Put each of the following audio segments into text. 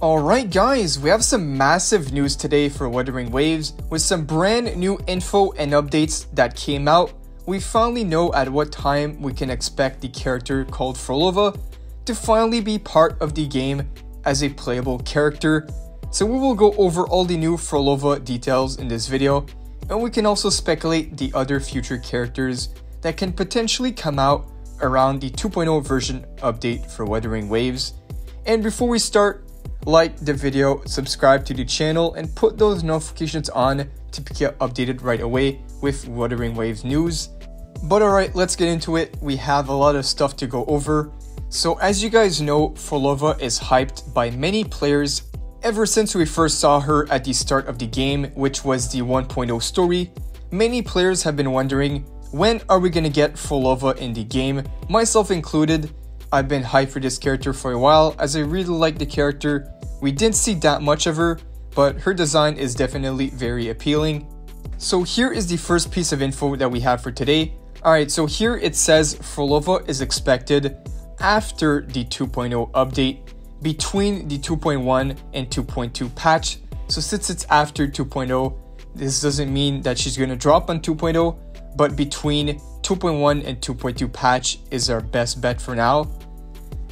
Alright guys, we have some massive news today for Wuthering Waves. With some brand new info and updates that came out, we finally know at what time we can expect the character called PHROLOVA to finally be part of the game as a playable character. So we will go over all the new PHROLOVA details in this video, and we can also speculate the other future characters that can potentially come out around the 2.0 version update for Wuthering Waves. And before we start, like the video, subscribe to the channel, and put those notifications on to get updated right away with Wuthering Waves news. But alright, let's get into it. We have a lot of stuff to go over. So as you guys know, PHROLOVA is hyped by many players ever since we first saw her at the start of the game, which was the 1.0 story. Many players have been wondering, when are we gonna get PHROLOVA in the game, myself included. I've been hyped for this character for a while as I really like the character. We didn't see that much of her, but her design is definitely very appealing. So here is the first piece of info that we have for today. Alright, so here it says PHROLOVA is expected after the 2.0 update, between the 2.1 and 2.2 patch. So since it's after 2.0, this doesn't mean that she's gonna drop on 2.0, but between 2.1 and 2.2 patch is our best bet for now.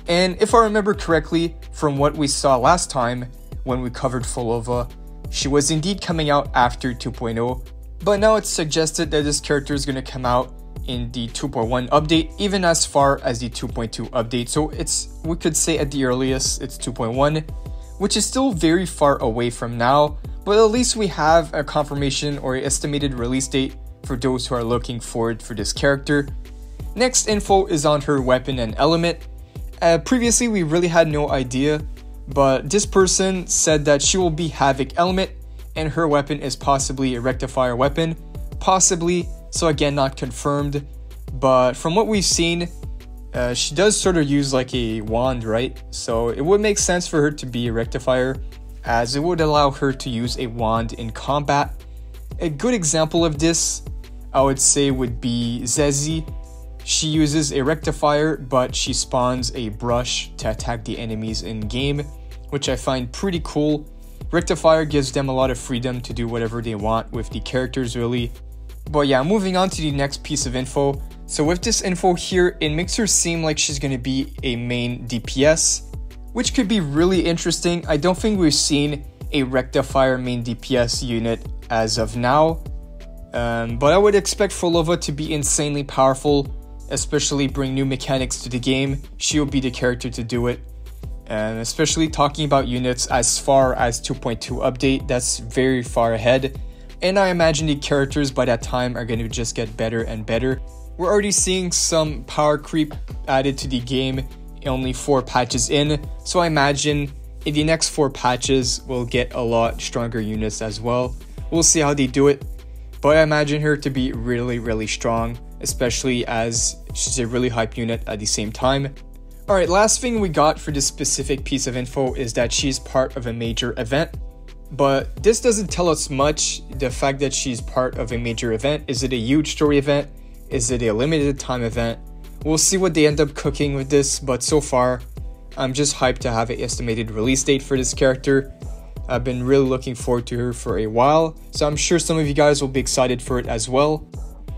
And if I remember correctly from what we saw last time when we covered PHROLOVA, she was indeed coming out after 2.0, but now it's suggested that this character is going to come out in the 2.1 update, even as far as the 2.2 update. So we could say at the earliest it's 2.1, which is still very far away from now, but at least we have a confirmation or an estimated release date for those who are looking forward for this character. Next info is on her weapon and element. Previously we really had no idea, but this person said that she will be Havoc element and her weapon is possibly a rectifier weapon. Possibly, so again not confirmed, but from what we've seen, she does sort of use like a wand, right? So it would make sense for her to be a rectifier, as it would allow her to use a wand in combat. A good example of this, I would say, would be Zezi. She uses a rectifier, but she spawns a brush to attack the enemies in game, which I find pretty cool. Rectifier gives them a lot of freedom to do whatever they want with the characters, really. But yeah, moving on to the next piece of info. So with this info here, it makes her seem like she's going to be a main DPS, which could be really interesting. I don't think we've seen a rectifier main DPS unit as of now, but I would expect PHROLOVA to be insanely powerful, especially bring new mechanics to the game. She'll be the character to do it, and especially talking about units as far as 2.2 update, that's very far ahead, and I imagine the characters by that time are going to just get better and better. We're already seeing some power creep added to the game only 4 patches in, so I imagine in the next 4 patches we'll get a lot stronger units as well. We'll see how they do it, but I imagine her to be really strong, especially as she's a really hype unit at the same time. Alright, last thing we got for this specific piece of info is that she's part of a major event, but this doesn't tell us much. The fact that she's part of a major event, is it a huge story event? Is it a limited time event? We'll see what they end up cooking with this, but so far I'm just hyped to have an estimated release date for this character. I've been really looking forward to her for a while, so I'm sure some of you guys will be excited for it as well.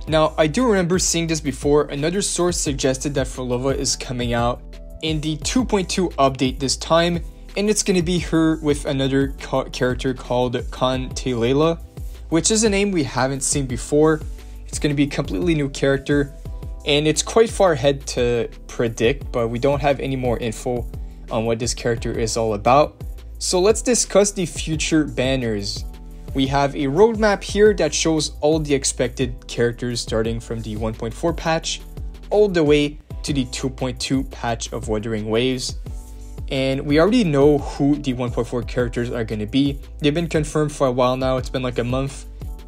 Now, I do remember seeing this before. Another source suggested that PHROLOVA is coming out in the 2.2 update this time, and it's going to be her with another character called Kantelela, which is a name we haven't seen before. It's going to be a completely new character, and it's quite far ahead to predict, but we don't have any more info on what this character is all about. So let's discuss the future banners. We have a roadmap here that shows all the expected characters starting from the 1.4 patch all the way to the 2.2 patch of Wuthering Waves. And we already know who the 1.4 characters are going to be. They've been confirmed for a while now. It's been like a month.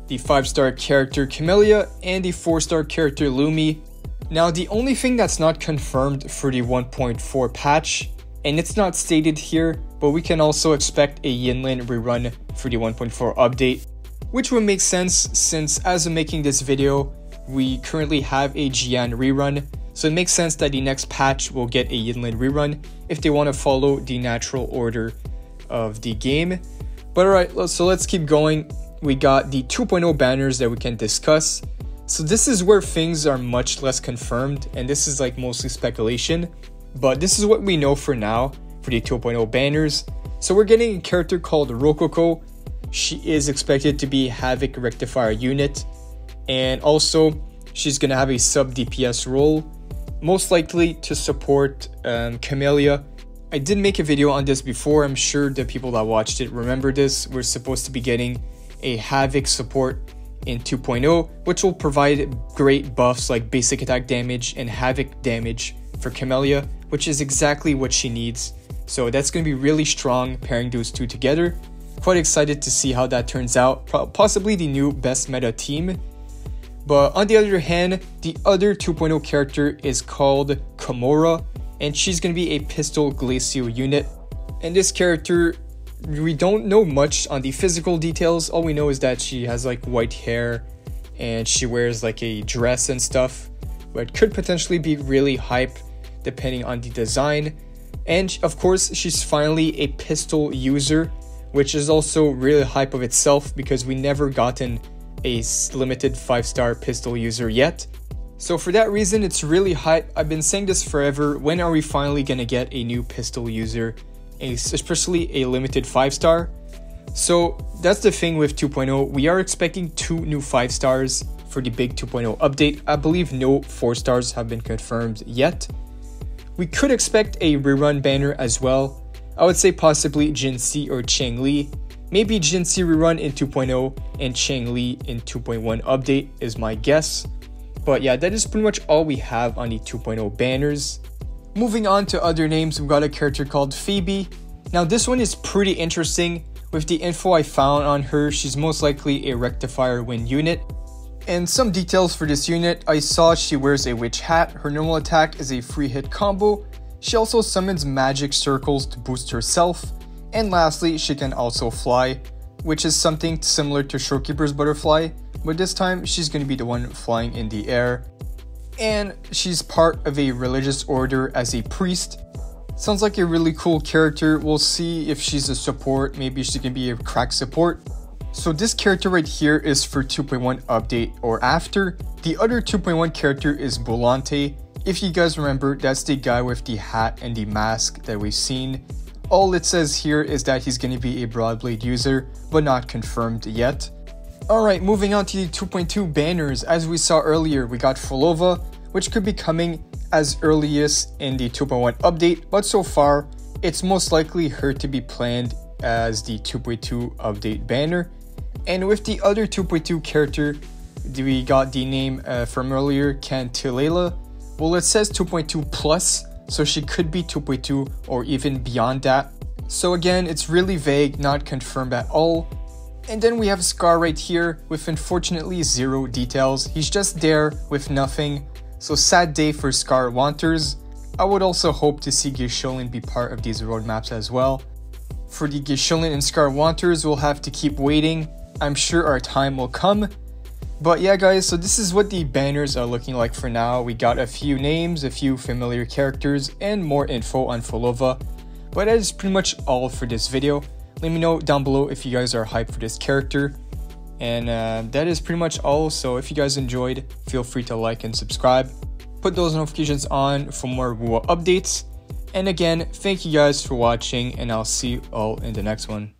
The 5-star character Camellia and the 4-star character Lumi. Now, the only thing that's not confirmed for the 1.4 patch, and it's not stated here, but we can also expect a Yinlin rerun for the 1.4 update, which would make sense since as of making this video, we currently have a Jian rerun, so it makes sense that the next patch will get a Yinlin rerun if they want to follow the natural order of the game. But alright, so let's keep going. We got the 2.0 banners that we can discuss. So this is where things are much less confirmed, and this is like mostly speculation. But this is what we know for now for the 2.0 banners. So we're getting a character called Rococo. She is expected to be Havoc Rectifier unit, and also she's gonna have a sub DPS role, most likely to support Camellia. I did make a video on this before. I'm sure the people that watched it remember this. We're supposed to be getting a Havoc support in 2.0, which will provide great buffs like basic attack damage and Havoc damage for Camellia, which is exactly what she needs. So that's going to be really strong pairing those two together. Quite excited to see how that turns out. Possibly the new best meta team. But on the other hand, the other 2.0 character is called Kimura, and she's going to be a Pistol Glacial unit. And this character, we don't know much on the physical details. All we know is that she has like white hair and she wears like a dress and stuff, but could potentially be really hype depending on the design. And of course, she's finally a pistol user, which is also really hype of itself because we never gotten a limited 5-star pistol user yet. So for that reason, it's really hype. I've been saying this forever. When are we finally gonna get a new pistol user, especially a limited 5-star? So that's the thing with 2.0. We are expecting 2 new 5-stars for the big 2.0 update. I believe no 4-stars have been confirmed yet. We could expect a rerun banner as well. I would say possibly Jinxi or Changli. Maybe Jinxi rerun in 2.0 and Changli in 2.1 update is my guess. But yeah, that is pretty much all we have on the 2.0 banners. Moving on to other names, we've got a character called Phoebe. Now this one is pretty interesting. With the info I found on her, she's most likely a Rectifier Wind unit. And some details for this unit, I saw she wears a witch hat, her normal attack is a free hit combo, she also summons magic circles to boost herself, and lastly she can also fly, which is something similar to Showkeeper's butterfly, but this time she's going to be the one flying in the air. And she's part of a religious order as a priest. Sounds like a really cool character. We'll see if she's a support, maybe she can be a crack support. So this character right here is for 2.1 update or after. The other 2.1 character is Bolante. If you guys remember, that's the guy with the hat and the mask that we've seen. All it says here is that he's going to be a Broadblade user, but not confirmed yet. Alright, moving on to the 2.2 banners. As we saw earlier, we got PHROLOVA, which could be coming as earliest in the 2.1 update, but so far, it's most likely her to be planned as the 2.2 update banner. And with the other 2.2 character, we got the name from earlier, Cantillela. Well, it says 2.2 plus, so she could be 2.2 or even beyond that. So again, it's really vague, not confirmed at all. And then we have Scar right here with unfortunately 0 details. He's just there with nothing. So sad day for Scar wanters. I would also hope to see Gisholin be part of these roadmaps as well. For the Gisholin and Scar wanters, we'll have to keep waiting. I'm sure our time will come. But yeah guys, so this is what the banners are looking like for now. We got a few names, a few familiar characters, and more info on PHROLOVA. But that is pretty much all for this video. Let me know down below if you guys are hyped for this character. And that is pretty much all. So if you guys enjoyed, feel free to like and subscribe. Put those notifications on for more WUWA updates. And again, thank you guys for watching, and I'll see you all in the next one.